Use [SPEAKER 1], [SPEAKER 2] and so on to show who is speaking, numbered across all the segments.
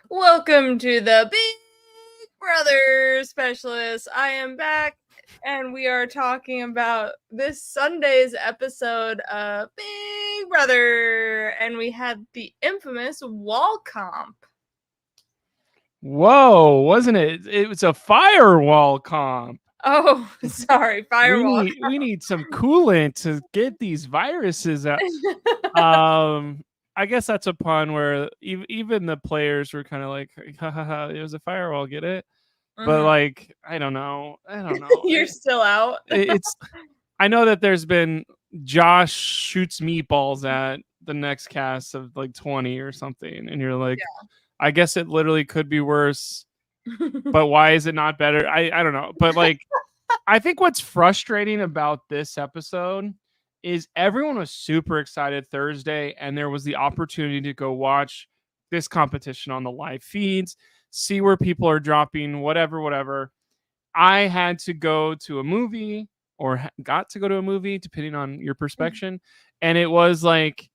[SPEAKER 1] Welcome to the Big Brother Specialist. I am back, and we are talking about this Sunday's episode of Big Brother, and we had the infamous wall comp.
[SPEAKER 2] Whoa, wasn't it? It was a firewall comp.
[SPEAKER 1] Oh, sorry, firewall.
[SPEAKER 2] We need some coolant to get these viruses out. I guess that's a pun where even the players were kind of like, ha ha ha, it was a firewall, get it? But like, I don't know.
[SPEAKER 1] You're still out.
[SPEAKER 2] It's I know that there's been Josh shoots meatballs at the next cast of like 20 or something, and you're like, I guess it literally could be worse. But why is it not better? I don't know. But like, I think what's frustrating about this episode is everyone was super excited Thursday, and there was the opportunity to go watch this competition on the live feeds, see where people are dropping, whatever. I had to go to a movie or got to go to a movie, depending on your perspective. And it was like,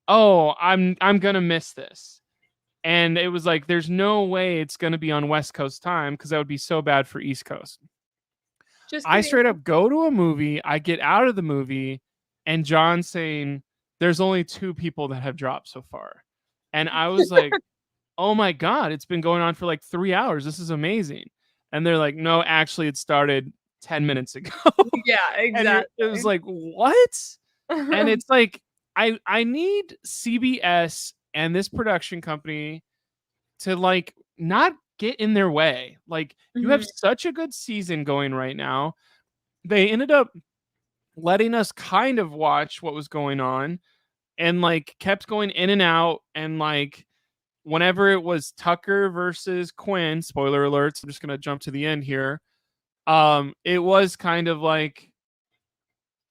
[SPEAKER 2] oh, I'm gonna miss this. And it was like, there's no way it's gonna be on West Coast time because that would be so bad for East Coast. I straight up go to a movie, I get out of the movie, and John's saying there's only 2 people that have dropped so far. And I was like, oh my God, it's been going on for like 3 hours. This is amazing. And they're like, no, actually, it started 10 minutes ago.
[SPEAKER 1] Yeah, exactly.
[SPEAKER 2] And it was like, what? And it's like, I need CBS and this production company to like not get in their way. Like, you have such a good season going right now. They ended up letting us kind of watch what was going on and like kept going in and out. And like, whenever it was Tucker versus Quinn, spoiler alerts, I'm just gonna jump to the end here. It was kind of like,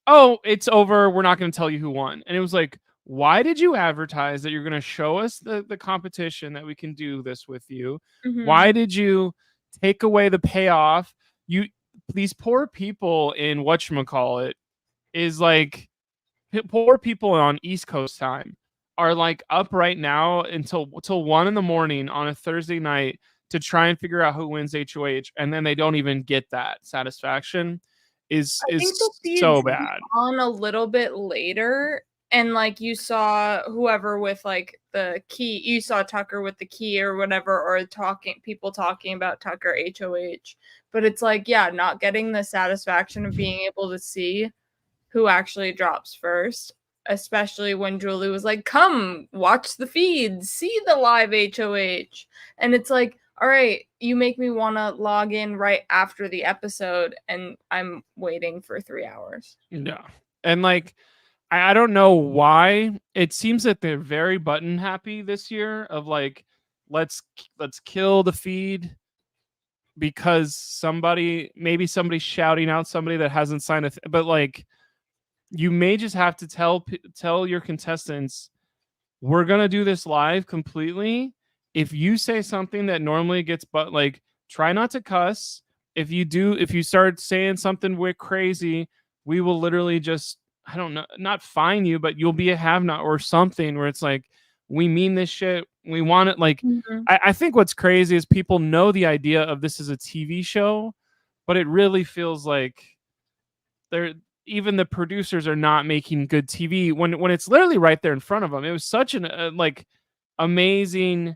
[SPEAKER 2] oh, it's over, we're not gonna tell you who won. And it was like, why did you advertise that you're gonna show us the competition that we can do this with you? Why did you take away the payoff? These poor people in whatchamacallit is like, poor people on East Coast time are like up right now until 1 a.m. on a Thursday night to try and figure out who wins HOH, and then they don't even get that satisfaction. Is so bad.
[SPEAKER 1] On a little bit later, and like you saw whoever with like the key, you saw Tucker with the key or whatever, or people talking about Tucker HOH. But it's like, yeah, not getting the satisfaction of being able to see who actually drops first, especially when Julie was like, come watch the feeds, see the live HOH. And it's like, all right, you make me want to log in right after the episode, and I'm waiting for 3 hours.
[SPEAKER 2] Yeah. And like, I don't know why. It seems that they're very button happy this year of like, let's kill the feed because maybe somebody's shouting out somebody that hasn't signed but like, you may just have to tell your contestants, we're gonna do this live completely. If you say something that normally gets, but like, try not to cuss. If you start saying something we're crazy, we will literally just, I don't know, not fine you, but you'll be a have not or something where it's like, we mean this shit. We want it. Like, I think what's crazy is people know the idea of this is a TV show, but it really feels like even the producers are not making good TV when it's literally right there in front of them. It was such an like amazing,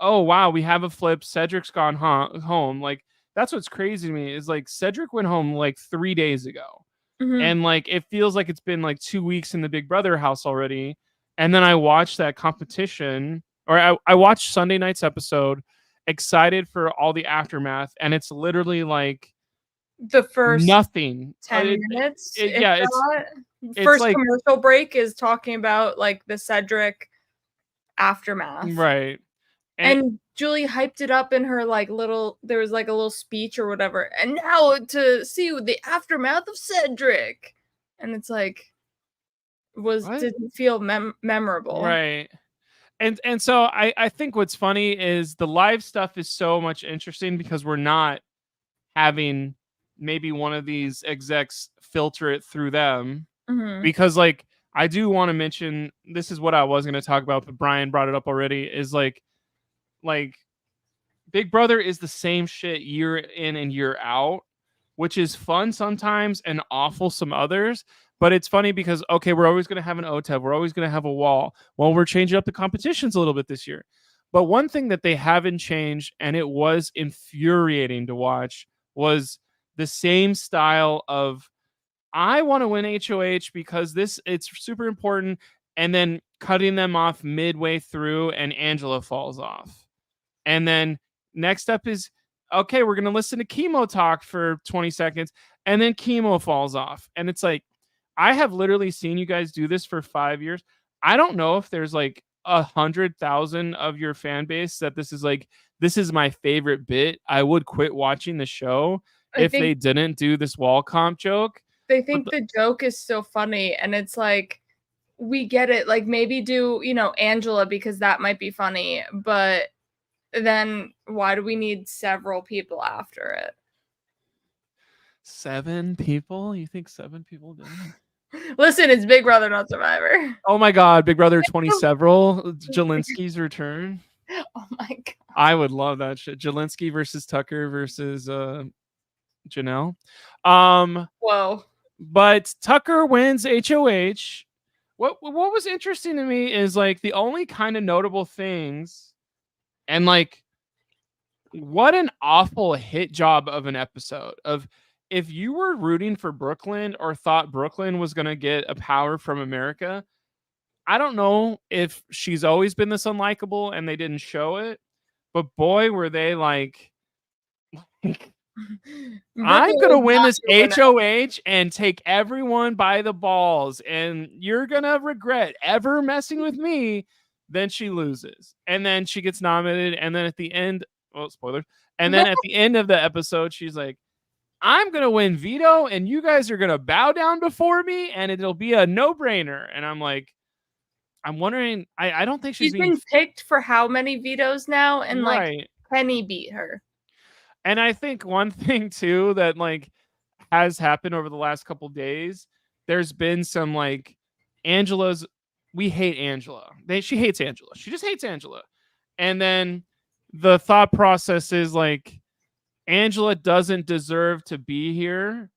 [SPEAKER 2] oh wow, we have a flip, Cedric's gone home. Like, that's what's crazy to me is like, Cedric went home like 3 days ago. And like, it feels like it's been like 2 weeks in the Big Brother house already. And then I watched that competition, or I watched Sunday night's episode, excited for all the aftermath, and it's literally like
[SPEAKER 1] the first
[SPEAKER 2] nothing
[SPEAKER 1] 10 minutes.
[SPEAKER 2] It's
[SPEAKER 1] first
[SPEAKER 2] like,
[SPEAKER 1] commercial break is talking about like the Cedric aftermath,
[SPEAKER 2] right?
[SPEAKER 1] And Julie hyped it up in her like there was like a little speech or whatever, and now to see the aftermath of Cedric, and it's like, didn't feel memorable,
[SPEAKER 2] right? And so I think what's funny is the live stuff is so much interesting because we're not having maybe one of these execs filter it through them. Because like, I do want to mention, this is what I was going to talk about, but Brian brought it up already, is like, like Big Brother is the same shit year in and year out, which is fun sometimes and awful some others. But it's funny because, okay, we're always going to have an OTEV. We're always going to have a wall. Well, we're changing up the competitions a little bit this year. But one thing that they haven't changed, and it was infuriating to watch, was the same style of, I want to win HOH because it's super important, and then cutting them off midway through and Angela falls off. And then next up is, okay, we're going to listen to Chemo talk for 20 seconds, and then Chemo falls off. And it's like, I have literally seen you guys do this for 5 years. I don't know if there's like 100,000 of your fan base that this is my favorite bit. I would quit watching the show if they didn't do this wall comp joke.
[SPEAKER 1] They think the joke is so funny, and it's like, we get it. Like, maybe do, Angela, because that might be funny, but then why do we need several people after it?
[SPEAKER 2] 7 people? You think 7 people did it?
[SPEAKER 1] Listen, it's Big Brother, not Survivor.
[SPEAKER 2] Oh my God, Big Brother 20 several. Jelinski's return.
[SPEAKER 1] Oh my God.
[SPEAKER 2] I would love that shit. Jelinski versus Tucker versus Janelle.
[SPEAKER 1] Whoa.
[SPEAKER 2] But Tucker wins HOH. What was interesting to me is like the only kind of notable things, and like what an awful hit job of an episode of, if you were rooting for Brooklyn or thought Brooklyn was going to get a power from America, I don't know if she's always been this unlikable and they didn't show it, but boy, were they like I'm going to win this HOH and take everyone by the balls, and you're going to regret ever messing with me. Then she loses, and then she gets nominated, and then at the end, well, spoilers, and then at the end of the episode, she's like, I'm going to win veto, and you guys are going to bow down before me, and it'll be a no-brainer. And I'm like, I'm wondering, I don't think she's
[SPEAKER 1] been picked for how many vetoes now, and
[SPEAKER 2] right.
[SPEAKER 1] like Penny beat her.
[SPEAKER 2] And I think one thing too that like has happened over the last couple days, there's been some like we hate Angela. She hates Angela. She just hates Angela. And then the thought process is like, Angela doesn't deserve to be here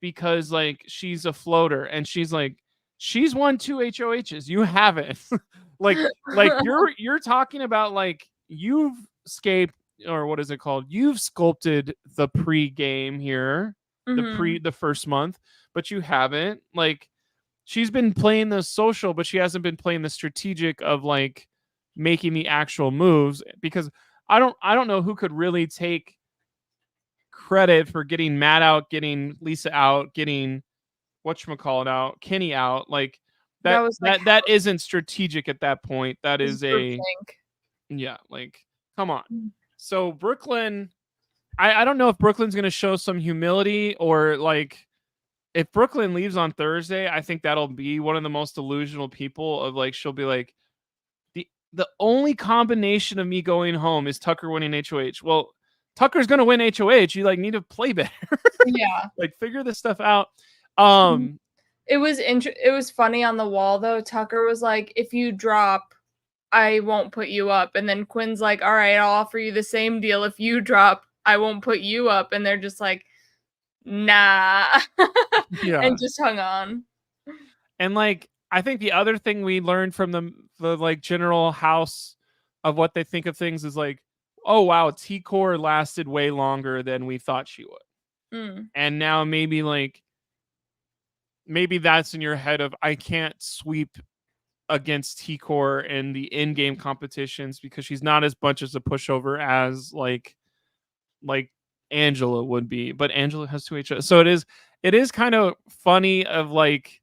[SPEAKER 2] because like she's a floater, and she's won 2 HOHs. You haven't. like you're talking about like you've escaped, or what is it called? You've sculpted the pre-game here, the first month, but you haven't. Like, she's been playing the social, but she hasn't been playing the strategic of like making the actual moves, because I don't know who could really take credit for getting Matt out, getting Lisa out, getting whatchamacallit out, Kenny out. Like that isn't strategic at that point. That is yeah, like, come on. So Brooklyn, I don't know if Brooklyn's going to show some humility, or like if Brooklyn leaves on Thursday, I think that'll be one of the most delusional people of like, she'll be like, the only combination of me going home is Tucker winning HOH. Well, Tucker's going to win HOH. You like need to play better.
[SPEAKER 1] Yeah.
[SPEAKER 2] Like figure this stuff out.
[SPEAKER 1] It was funny on the wall though. Tucker was like, if you drop, I won't put you up. And then Quinn's like, all right, I'll offer you the same deal. If you drop, I won't put you up. And they're just like, nah.
[SPEAKER 2] Yeah.
[SPEAKER 1] And just hung on.
[SPEAKER 2] And like, I think the other thing we learned from the like general house of what they think of things is like, oh wow, T-Core lasted way longer than we thought she would. And now maybe that's in your head of, I can't sweep against T-Core in the in-game competitions because she's not as much as a pushover as like Angela would be, but Angela has 2 HOH. So it is kind of funny of like,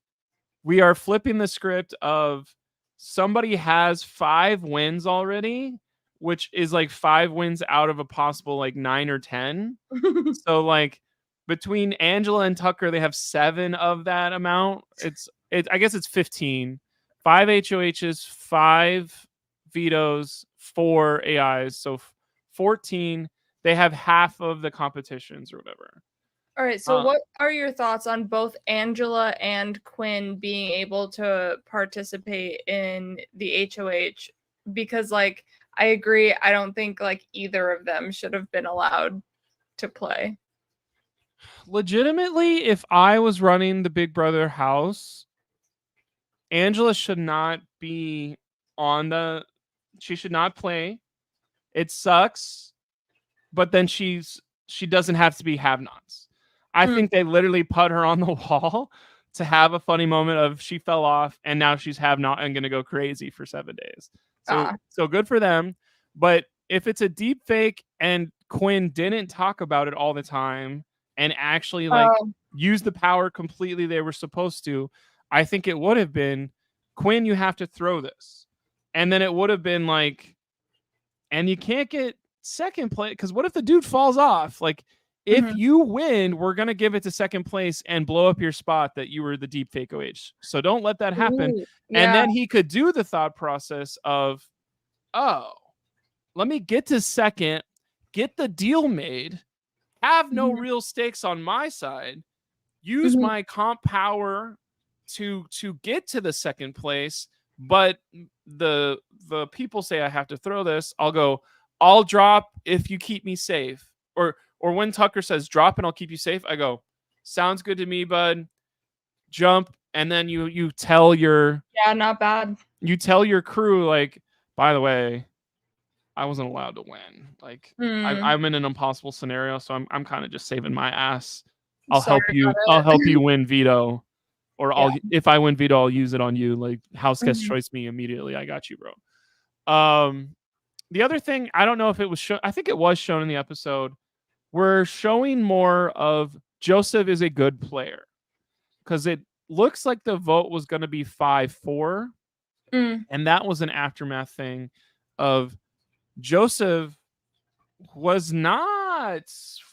[SPEAKER 2] we are flipping the script of somebody has 5 wins already, which is like 5 wins out of a possible like 9 or 10. So like between Angela and Tucker, they have 7 of that amount. I guess it's 15. 5 HOHs, 5 vetoes, 4 AIs. So 14. They have half of the competitions or whatever.
[SPEAKER 1] All right. So what are your thoughts on both Angela and Quinn being able to participate in the HOH? Because like, I agree. I don't think like either of them should have been allowed to play.
[SPEAKER 2] Legitimately, if I was running the Big Brother house, Angela should not be she should not play. It sucks, but then she doesn't have to be have-nots. I think they literally put her on the wall to have a funny moment of she fell off and now she's have-not and going to go crazy for 7 days. So good for them. But if it's a deep fake and Quinn didn't talk about it all the time and actually like use the power completely they were supposed to, I think it would have been, Quinn, you have to throw this. And then it would have been like, and you can't get second place, because what if the dude falls off? Like, if you win, we're going to give it to second place and blow up your spot that you were the deep fake OH. So don't let that happen.
[SPEAKER 1] Ooh, yeah.
[SPEAKER 2] And then he could do the thought process of, oh, let me get to second, get the deal made, have no real stakes on my side, use my comp power to get to the second place, but the people say I have to throw this. I'll drop if you keep me safe. Or when Tucker says drop and I'll keep you safe, I go, sounds good to me, bud. Jump, and then you tell your
[SPEAKER 1] not bad.
[SPEAKER 2] You tell your crew, like, by the way, I wasn't allowed to win. Like, I'm in an impossible scenario, so I'm kind of just saving my ass. I'll help you win veto. Or if I win veto, I'll use it on you. Like, house guest choice me immediately. I got you, bro. The other thing, I don't know if it was shown. I think it was shown in the episode. We're showing more of Joseph is a good player, because it looks like the vote was going to be 5-4. And that was an aftermath thing of Joseph was not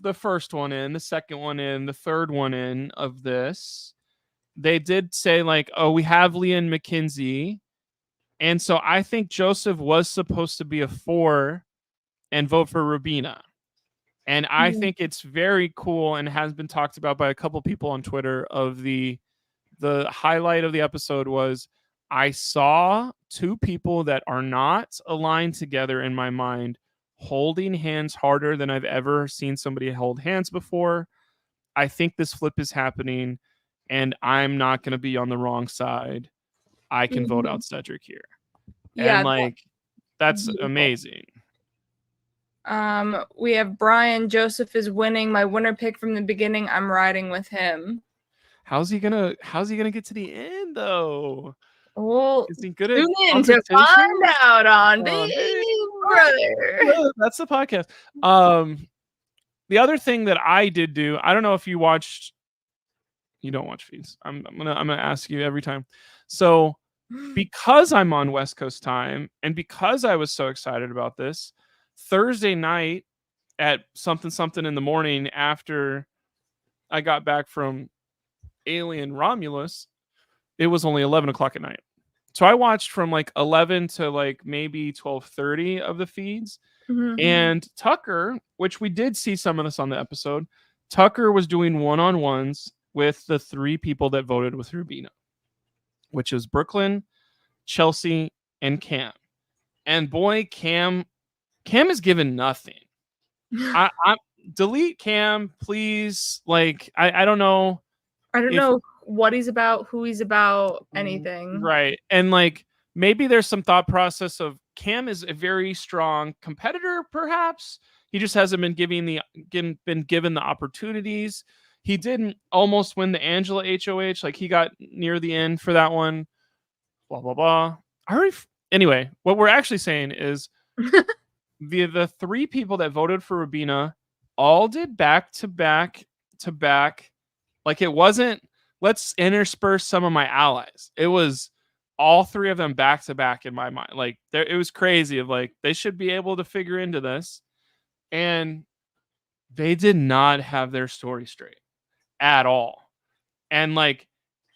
[SPEAKER 2] the first one in, the second one in, the third one in of this. They did say, like, oh, we have Leon McKenzie. And so I think Joseph was supposed to be a 4 and vote for Rubina. And I think it's very cool and has been talked about by a couple people on Twitter. Of the highlight of the episode was, I saw two people that are not aligned together in my mind holding hands harder than I've ever seen somebody hold hands before. I think this flip is happening, and I'm not going to be on the wrong side. I can vote out Cedric here.
[SPEAKER 1] Yeah,
[SPEAKER 2] and like that's amazing.
[SPEAKER 1] We have Brian. Joseph is winning. My winner pick from the beginning. I'm riding with him.
[SPEAKER 2] How's he gonna get to the end though?
[SPEAKER 1] Well,
[SPEAKER 2] is he good at
[SPEAKER 1] tune in to find out on Big Brother.
[SPEAKER 2] That's the podcast. The other thing that I did do, I don't know if you watched. You don't watch feeds. I'm gonna ask you every time. So because I'm on West Coast time and because I was so excited about this, Thursday night at something in the morning after I got back from Alien Romulus, it was only 11 o'clock at night. So I watched from like 11 to like maybe 12:30 of the feeds. And Tucker, which we did see some of this on the episode, Tucker was doing one-on-ones with the three people that voted with Rubina, which is Brooklyn, Chelsea, and Cam. And boy, Cam is given nothing. I delete Cam, please. Like, I don't know.
[SPEAKER 1] I don't know what he's about, who he's about, anything.
[SPEAKER 2] Right. And like, maybe there's some thought process of Cam is a very strong competitor, perhaps. He just hasn't been given the opportunities. He didn't almost win the Angela HOH. Like, he got near the end for that one. Blah, blah, blah. Anyway, what we're actually saying is the three people that voted for Rubina all did back to back to back. Like, it wasn't, let's intersperse some of my allies. It was all three of them back to back in my mind. Like, it was crazy of like, they should be able to figure into this. And they did not have their story straight at all. And like,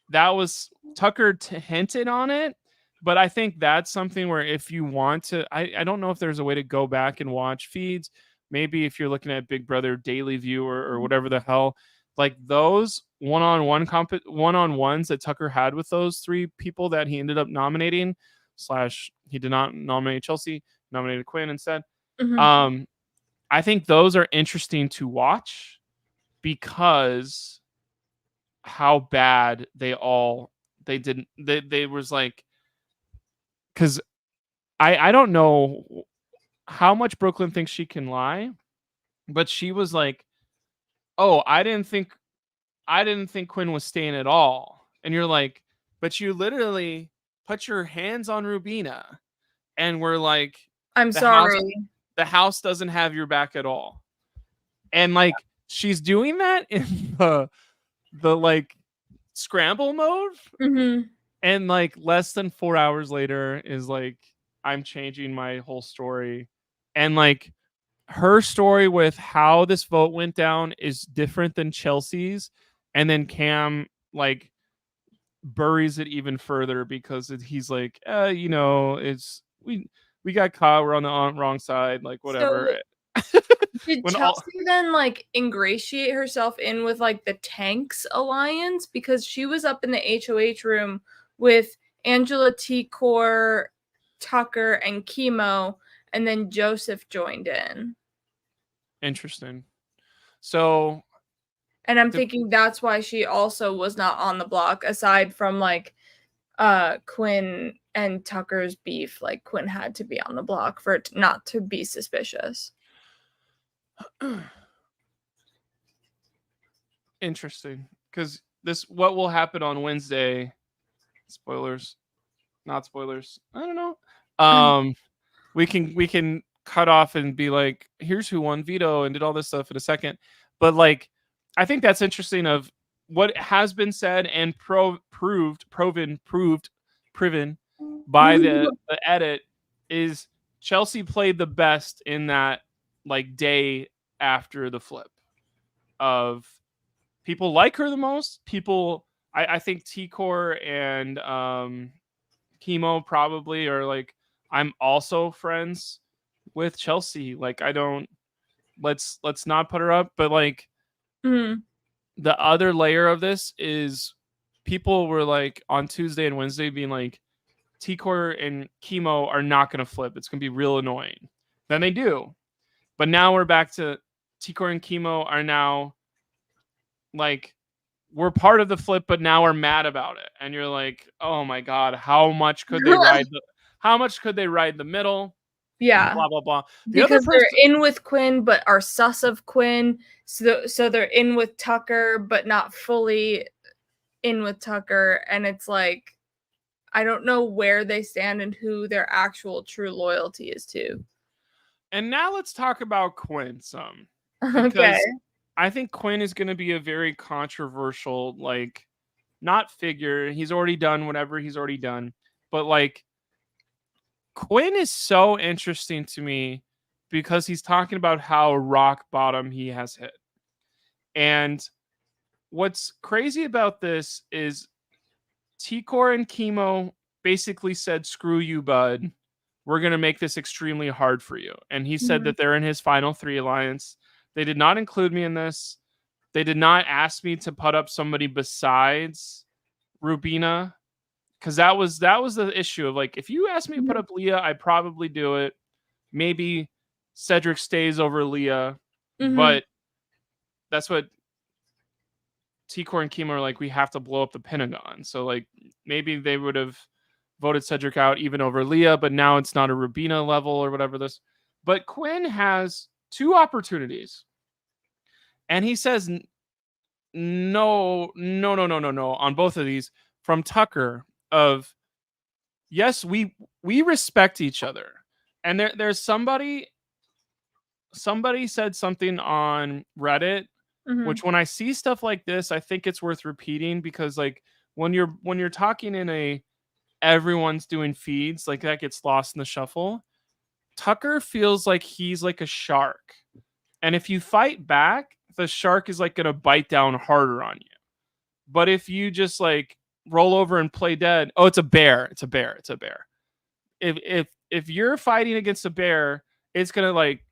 [SPEAKER 2] that was Tucker hinted on it. But I think that's something where if you want to, I don't know if there's a way to go back and watch feeds. Maybe if you're looking at Big Brother Daily View or whatever the hell, like those one-on-ones that Tucker had with those three people that he ended up nominating / he did not nominate Chelsea. nominated Quinn instead.
[SPEAKER 1] Mhm.
[SPEAKER 2] I think those are interesting to watch because how bad they was like, because I don't know how much Brooklyn thinks she can lie, but she was like, oh, I didn't think Quinn was staying at all. And you're like, but you literally put your hands on Rubina and we're like,
[SPEAKER 1] I'm
[SPEAKER 2] the house
[SPEAKER 1] sorry.
[SPEAKER 2] the house doesn't have your back at all. And like she's doing that in the like scramble mode,
[SPEAKER 1] Mhm.
[SPEAKER 2] and like less than 4 hours later is like, I'm changing my whole story. And like her story with how this vote went down is different than Chelsea's, and then Cam like buries it even further because he's like, it's we got caught, we're on the wrong side, like whatever.
[SPEAKER 1] So did
[SPEAKER 2] when all
[SPEAKER 1] Chelsea then like ingratiate herself in with like the Tanks alliance, because she was up in the HOH room with Angela T. Core, Tucker, and Chemo, and then Joseph joined in.
[SPEAKER 2] Interesting. So
[SPEAKER 1] And I'm
[SPEAKER 2] the,
[SPEAKER 1] thinking that's why she also was not on the block, aside from like Quinn and Tucker's beef. Like Quinn had to be on the block for it not to be suspicious.
[SPEAKER 2] interesting, because this what will happen on Wednesday, spoilers, not spoilers, I don't know. We can cut off and be like, here's who won veto and did all this stuff in a second. But like, I think that's interesting of what has been said and proven by the edit is Chelsea played the best in that like day after the flip of people like her the most. People, I think T-Core and Chemo probably are like, I'm also friends with Chelsea. Like I don't, let's not put her up, but like
[SPEAKER 1] Mhm.
[SPEAKER 2] the other layer of this is people were like on Tuesday and Wednesday being like, T-Core and Chemo are not going to flip. It's going to be real annoying. Then they do. But now we're back to T-Core and Chemo are now like, we're part of the flip, but now we're mad about it. And you're like, oh my God, how much could they ride the middle?
[SPEAKER 1] Yeah.
[SPEAKER 2] Blah blah blah. The other
[SPEAKER 1] Because they're
[SPEAKER 2] person,
[SPEAKER 1] in with Quinn but are sus of Quinn. So they're in with Tucker but not fully in with Tucker. And it's like, I don't know where they stand and who their actual true loyalty is to.
[SPEAKER 2] and now let's talk about Quinn some,
[SPEAKER 1] Okay.
[SPEAKER 2] because I think Quinn is going to be a very controversial, like, not figure. He's already done whatever he's already done, but like Quinn is so interesting to me because he's talking about how rock bottom he has hit. And what's crazy about this is T-Core and Chemo basically said, screw you, bud. We're going to make this extremely hard for you. And he said
[SPEAKER 1] Mhm.
[SPEAKER 2] that they're in his final 3 alliance. They did not include me in this. They did not ask me to put up somebody besides Rubina, because that was the issue of like, if you ask me to put
[SPEAKER 1] Mhm.
[SPEAKER 2] up Leah, I'd probably do it. Maybe Cedric stays over Leah,
[SPEAKER 1] Mhm.
[SPEAKER 2] but that's what T-Core and Chemo are like, we have to blow up the Pentagon. So like maybe they would have voted Cedric out even over Leah, but now it's not a Rubina level or whatever this. But Quinn has 2 opportunities. And he says no on both of these from Tucker of, yes, we respect each other. And there's somebody said something on Reddit,
[SPEAKER 1] Mhm.
[SPEAKER 2] which when I see stuff like this, I think it's worth repeating, because like when you're talking in a everyone's doing feeds, like that gets lost in the shuffle. Tucker feels like he's like a shark. And if you fight back, the shark is like going to bite down harder on you. But if you just like roll over and play dead, oh, it's a bear. It's a bear. It's a bear. If you're fighting against a bear, it's going to like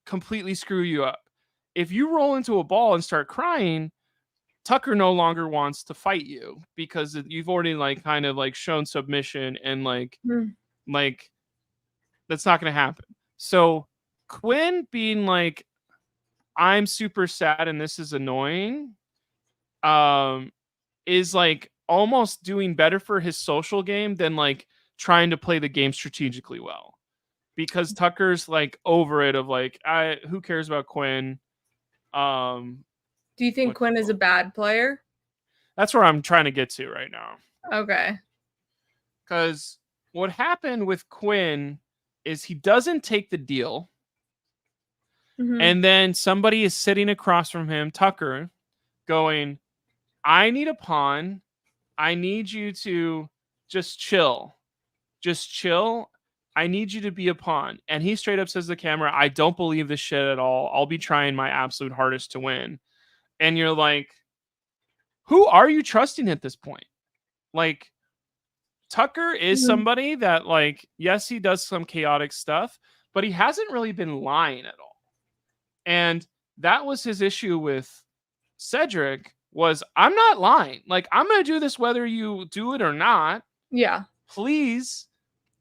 [SPEAKER 2] completely screw you up. If you roll into a ball and start crying, Tucker no longer wants to fight you because you've already like kind of like shown submission and like
[SPEAKER 1] Mhm.
[SPEAKER 2] like That's not going to happen. So Quinn being like, I'm super sad and this is annoying, is like almost doing better for his social game than like trying to play the game strategically well. Because Tucker's like over it of like, who cares about Quinn?
[SPEAKER 1] Do you think Quinn is a bad player?
[SPEAKER 2] That's where I'm trying to get to right now.
[SPEAKER 1] Okay.
[SPEAKER 2] Because what happened with Quinn is he doesn't take the deal.
[SPEAKER 1] Mhm.
[SPEAKER 2] And then somebody is sitting across from him, Tucker, going, I need a pawn. I need you to just chill. Just chill. I need you to be a pawn. And he straight up says to the camera, I don't believe this shit at all. I'll be trying my absolute hardest to win. And you're like, who are you trusting at this point? Like, Tucker is somebody that, like, yes, he does some chaotic stuff, but he hasn't really been lying at all. And that was his issue with Cedric, was I'm not lying. Like, I'm going to do this whether you do it or not.
[SPEAKER 1] Yeah.
[SPEAKER 2] Please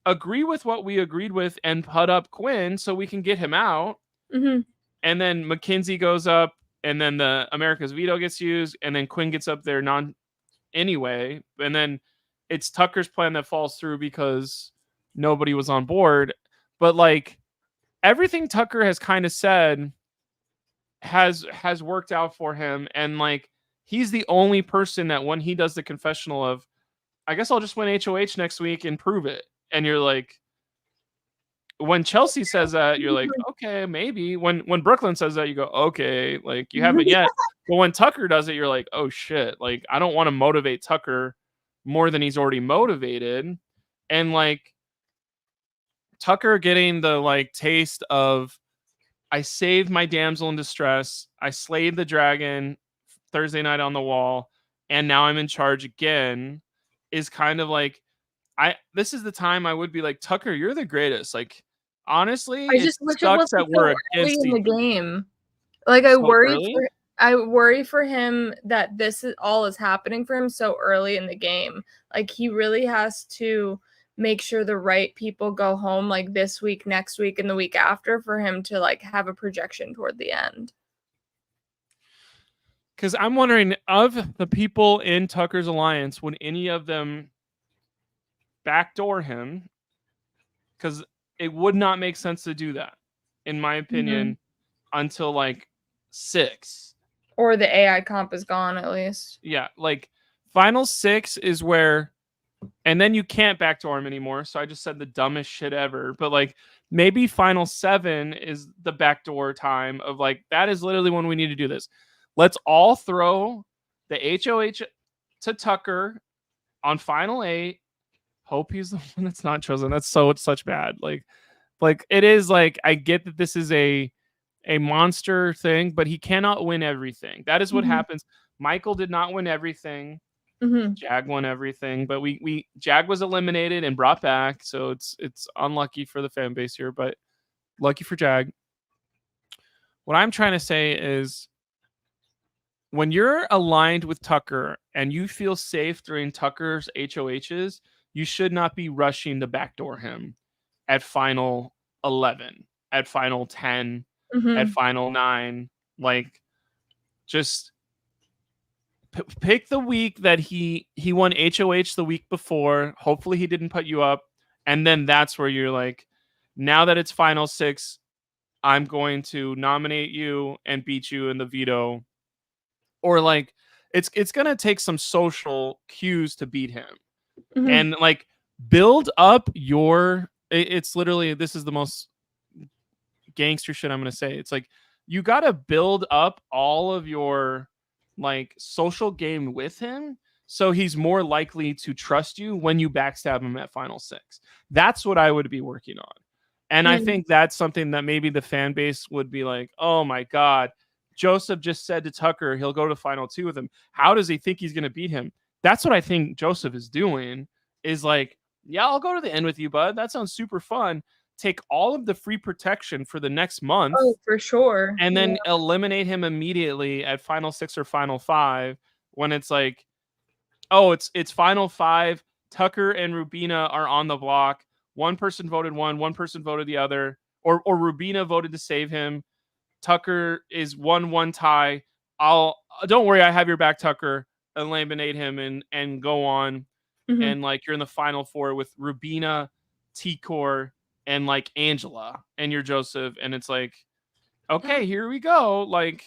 [SPEAKER 2] agree with what we agreed with and put up Quinn so we can get him out.
[SPEAKER 1] Mm-hmm.
[SPEAKER 2] And then Mackenzie goes up, and then the America's veto gets used, and then Quinn gets up there anyway. And then it's Tucker's plan that falls through because nobody was on board. But like everything Tucker has kind of said has worked out for him. And like, he's the only person that when he does the confessional of, I guess I'll just win HOH next week and prove it. And you're like, when Chelsea says that, you're like, okay, maybe. When Brooklyn says that, you go, okay, like you haven't yet. But when Tucker does it, you're like, oh shit, like I don't want to motivate Tucker more than he's already motivated. And like Tucker getting the like taste of, I saved my damsel in distress, I slayed the dragon Thursday night on the wall, and now I'm in charge again, is kind of like, this is the time I would be like, Tucker, you're the greatest. Like, honestly,
[SPEAKER 1] I just wish it wasn't so early in the game. Like, I worry for him that this is all is happening for him so early in the game. Like, he really has to make sure the right people go home like this week, next week, and the week after for him to like have a projection toward the end.
[SPEAKER 2] Because I'm wondering, of the people in Tucker's alliance, would any of them backdoor him? Because it would not make sense to do that, in my opinion, until like 6.
[SPEAKER 1] Or the AI comp is gone, at least.
[SPEAKER 2] Yeah, like final 6 is where, and then you can't backdoor him anymore. So I just said the dumbest shit ever. But like maybe final 7 is the backdoor time of like, that is literally when we need to do this. Let's all throw the HOH to Tucker on final 8. Hope he's the one that's not chosen. That's such bad. Like it is like, I get that this is a monster thing, but he cannot win everything. That is what happens. Michael did not win everything. Jag won everything, but Jag was eliminated and brought back, so it's unlucky for the fan base here, but lucky for Jag. What I'm trying to say is, when you're aligned with Tucker and you feel safe during Tucker's HOHs, you should not be rushing to backdoor him at final 11, at final 10, at final 9. Like, just pick the week that he won HOH the week before. Hopefully he didn't put you up. And then that's where you're like, now that it's final 6, I'm going to nominate you and beat you in the veto. Or like, it's going to take some social cues to beat him. And like, build up your, it's literally, this is the most gangster shit I'm going to say. It's like, you got to build up all of your like social game with him, so he's more likely to trust you when you backstab him at final 6. That's what I would be working on. And I think that's something that maybe the fan base would be like, oh my God, Joseph just said to Tucker he'll go to final 2 with him. How does he think he's going to beat him? That's what I think Joseph is doing, is like, yeah, I'll go to the end with you, bud. That sounds super fun. Take all of the free protection for the next month.
[SPEAKER 1] Oh, for sure.
[SPEAKER 2] And then eliminate him immediately at final 6 or final 5, when it's like, oh, it's final 5. Tucker and Rubina are on the block. one person voted one person voted the other, or Rubina voted to save him. Tucker is 1-1 tie. Don't worry, I have your back, Tucker. Eliminate him and go on.
[SPEAKER 1] Mhm.
[SPEAKER 2] And like you're in the final four with Rubina, T-Core, and like Angela, and you're Joseph, and it's like, okay, here we go. Like,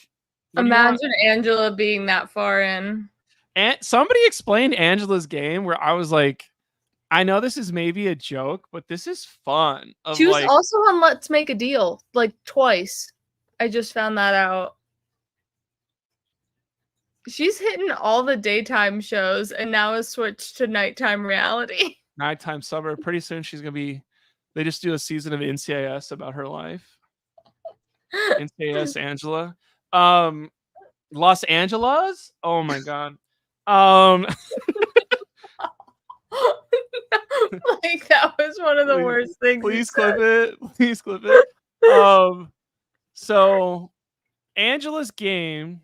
[SPEAKER 1] Imagine Angela being that far in.
[SPEAKER 2] And somebody explained Angela's game where I was like, I know this is maybe a joke, but this is fun.
[SPEAKER 1] She was also on Let's Make a Deal like twice. I just found that out. She's hitting all the daytime shows and now has switched to nighttime reality.
[SPEAKER 2] Nighttime summer. Pretty soon she's gonna be. They just do a season of NCIS about her life. NCIS Angela. Los Angeles. Oh my god.
[SPEAKER 1] Like that was one of the worst things.
[SPEAKER 2] Please clip it. Please clip it. So Angela's game,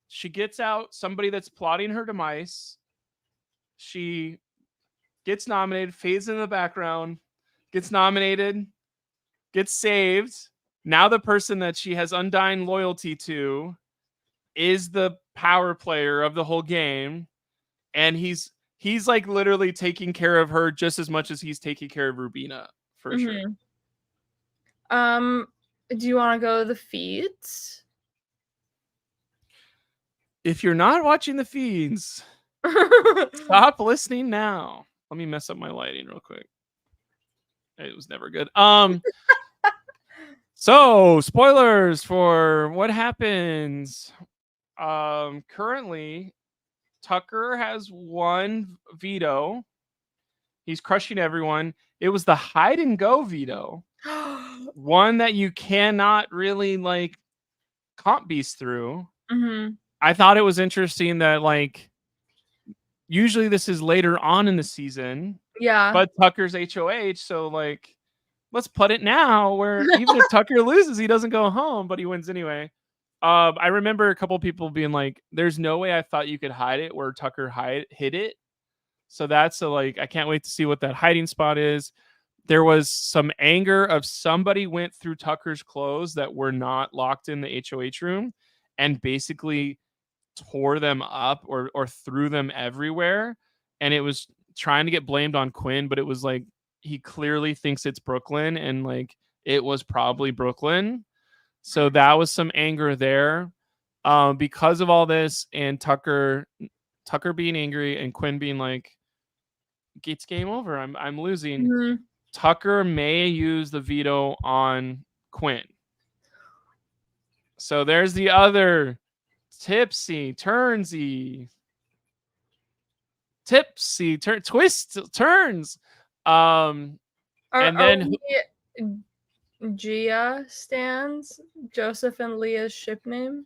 [SPEAKER 2] she gets out somebody that's plotting her demise. She gets nominated, fades in the background, gets nominated, gets saved. Now the person that she has undying loyalty to is the power player of the whole game, and he's like literally taking care of her just as much as he's taking care of Rubina for sure.
[SPEAKER 1] Do you want to go to the feeds?
[SPEAKER 2] If you're not watching the feeds, stop listening now. Let me mess up my lighting real quick. It was never good. So spoilers for what happens. Currently, Tucker has one veto. He's crushing everyone. It was the hide and go veto. One that you cannot really like comp beast through. I thought it was interesting that like usually this is later on in the season.
[SPEAKER 1] Yeah.
[SPEAKER 2] But Tucker's HOH, so like let's put it now where even if Tucker loses, he doesn't go home, but he wins anyway. I remember a couple people being like, there's no way I thought you could hide it where Tucker hid it. So that's like, I can't wait to see what that hiding spot is. There was some anger of somebody went through Tucker's clothes that were not locked in the HOH room and basically tore them up or threw them everywhere. And it was trying to get blamed on Quinn, but it was like, he clearly thinks it's Brooklyn and like it was probably Brooklyn. So that was some anger there. Because of all this and Tucker being angry and Quinn being like, it's game over. I'm losing. Tucker may use the veto on Quinn. So there's the other tipsy, turnsy, twist turns. And then
[SPEAKER 1] Gia stands Joseph and Leah's ship name.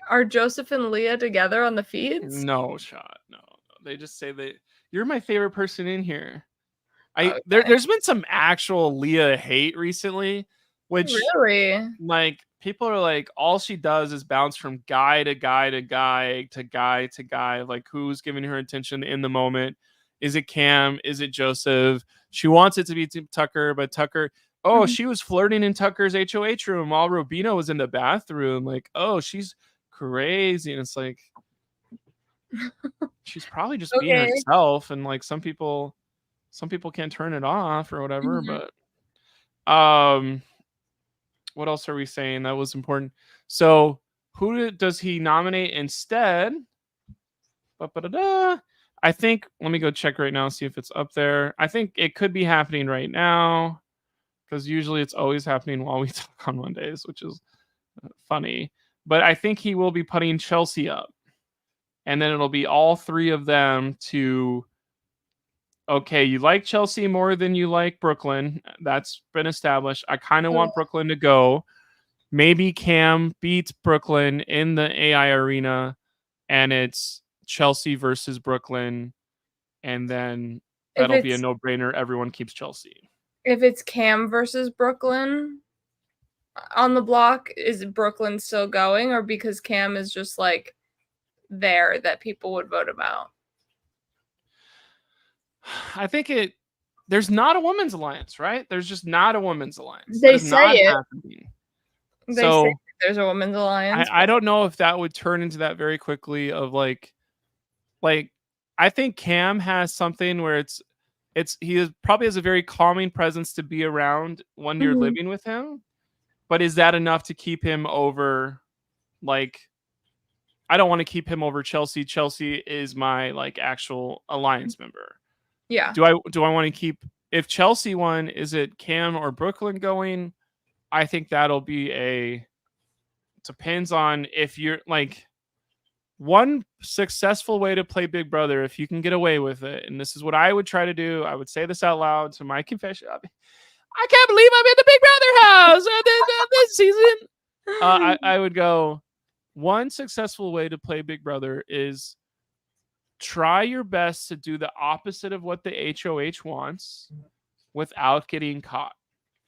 [SPEAKER 1] Are Joseph and Leah together on the feeds?
[SPEAKER 2] No shot. No. They just say that you're my favorite person in here. There's been some actual Leah hate recently, which
[SPEAKER 1] really
[SPEAKER 2] like people are like, all she does is bounce from guy to guy to guy to guy to guy. Like who's giving her attention in the moment? Is it Cam? Is it Joseph? She wants it to be Tucker, but Tucker, she was flirting in Tucker's HOH room while Rubina was in the bathroom. Like, oh, she's crazy. And it's like, she's probably just being herself. And like some people can't turn it off or whatever. But what else are we saying that was important? So who does he nominate instead? I think, let me go check right now, see if it's up there. I think it could be happening right now because usually it's always happening while we talk on Mondays, which is funny. But I think he will be putting Chelsea up. And then it'll be all three of them to, okay, you like Chelsea more than you like Brooklyn. That's been established. I kind of want Brooklyn to go. Maybe Cam beats Brooklyn in the AI arena and it's Chelsea versus Brooklyn, and then that'll be a no-brainer. Everyone keeps Chelsea.
[SPEAKER 1] If it's Cam versus Brooklyn on the block, is Brooklyn still going, or because Cam is just like there that people would vote him out?
[SPEAKER 2] I think it there's not a women's alliance, right? There's just not a women's alliance.
[SPEAKER 1] They
[SPEAKER 2] That is
[SPEAKER 1] say
[SPEAKER 2] not
[SPEAKER 1] it.
[SPEAKER 2] happening.
[SPEAKER 1] They
[SPEAKER 2] So
[SPEAKER 1] say there's a women's alliance.
[SPEAKER 2] I don't know if that would turn into that very quickly of like I think Cam has something where he probably has a very calming presence to be around when you're
[SPEAKER 1] Mhm.
[SPEAKER 2] living with him. But is that enough to keep him over like I don't want to keep him over Chelsea. Chelsea is my like actual alliance member.
[SPEAKER 1] Yeah.
[SPEAKER 2] Do I want to keep if Chelsea won, is it Cam or Brooklyn going? I think that'll be depends on if you're like one successful way to play Big Brother, if you can get away with it, and this is what I would try to do. I would say this out loud to my confession. I can't believe I'm in the Big Brother house this season. I would go, one successful way to play Big Brother is try your best to do the opposite of what the HOH wants without getting caught.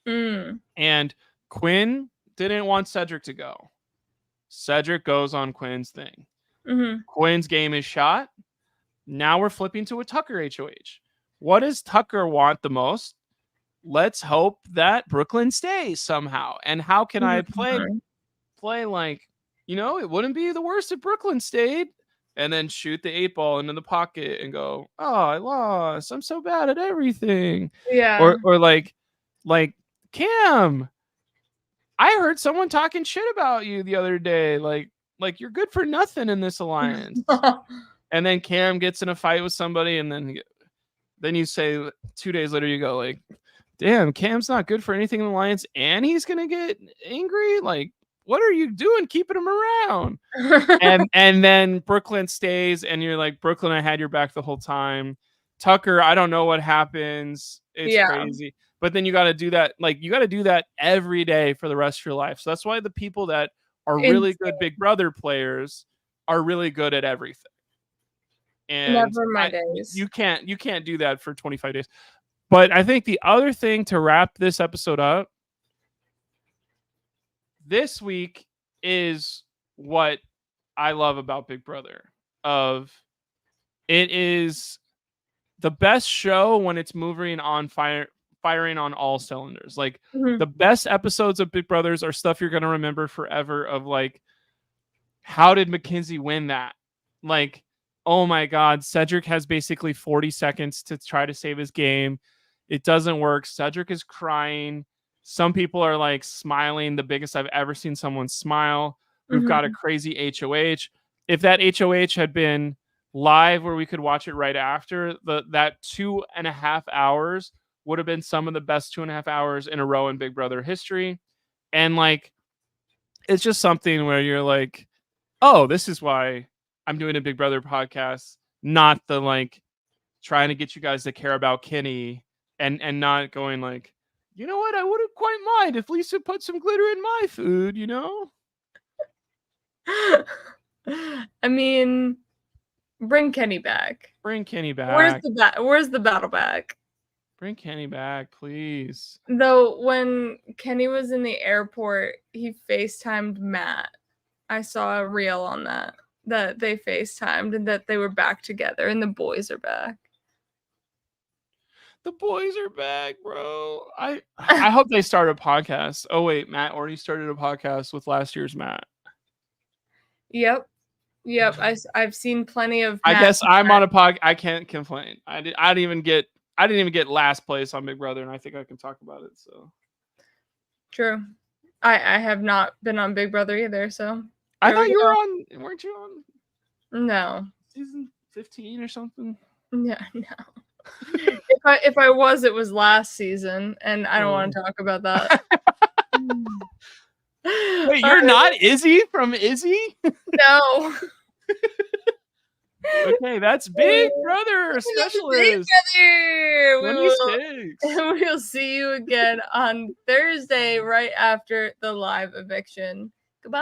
[SPEAKER 1] Mm.
[SPEAKER 2] And Quinn didn't want Cedric to go. Cedric goes on Quinn's thing.
[SPEAKER 1] Mm-hmm.
[SPEAKER 2] Quinn's game is shot. Now we're flipping to a Tucker HOH. What does Tucker want the most? Let's hope that Brooklyn stays somehow. And how can I play like, it wouldn't be the worst if Brooklyn stayed, and then shoot the 8-ball into the pocket and go, oh, I lost. I'm so bad at everything.
[SPEAKER 1] Yeah.
[SPEAKER 2] Or like Cam, I heard someone talking shit about you the other day. Like you're good for nothing in this alliance. And then Cam gets in a fight with somebody, and then you say 2 days later, you go like, damn, Cam's not good for anything in the alliance, and he's gonna get angry. Like, what are you doing keeping him around? and then Brooklyn stays, and you're like, Brooklyn, I had your back the whole time. Tucker, I don't know what happens. It's crazy. But then you got to do that. Like, you got to do that every day for the rest of your life. So that's why the people that are really good Big Brother players are really good at everything. And
[SPEAKER 1] never my days.
[SPEAKER 2] You can't do that for 25 days. But I think the other thing to wrap this episode up this week is what I love about Big Brother. It is the best show when it's moving on firing on all cylinders. Like the best episodes of Big Brothers are stuff you're going to remember forever of like, how did Mackenzie win that? Like, oh my God, Cedric has basically 40 seconds to try to save his game. It doesn't work. Cedric is crying. Some people are like smiling, the biggest I've ever seen someone smile. We've got a crazy HOH. If that HOH had been live where we could watch it right after, that 2.5 hours would have been some of the best 2.5 hours in a row in Big Brother history. And like, it's just something where you're like, oh, this is why I'm doing a Big Brother podcast, not the like trying to get you guys to care about Kenny and not going like, you know what, I wouldn't quite mind if Lisa put some glitter in my food,
[SPEAKER 1] I mean, bring Kenny back.
[SPEAKER 2] Bring Kenny back.
[SPEAKER 1] Where's the battle back?
[SPEAKER 2] Bring Kenny back, please.
[SPEAKER 1] Though when Kenny was in the airport, he FaceTimed Matt. I saw a reel on that they FaceTimed and that they were back together and the boys are back.
[SPEAKER 2] The boys are back, bro. I hope they start a podcast. Oh wait, Matt already started a podcast with last year's Matt.
[SPEAKER 1] Yep. I've seen plenty of.
[SPEAKER 2] I guess I'm on a podcast. I can't complain. I didn't even get last place on Big Brother, and I think I can talk about it. So
[SPEAKER 1] true. I have not been on Big Brother either. So
[SPEAKER 2] I thought you were on. Weren't you on?
[SPEAKER 1] No.
[SPEAKER 2] Season 15 or something.
[SPEAKER 1] Yeah, no. If I was, it was last season, and I don't want to talk about that.
[SPEAKER 2] Wait, you're not Izzy from Izzy?
[SPEAKER 1] No.
[SPEAKER 2] Okay, that's Big Brother specialist.
[SPEAKER 1] Big Brother.
[SPEAKER 2] 26.
[SPEAKER 1] We'll see you again on Thursday, right after the live eviction. Goodbye.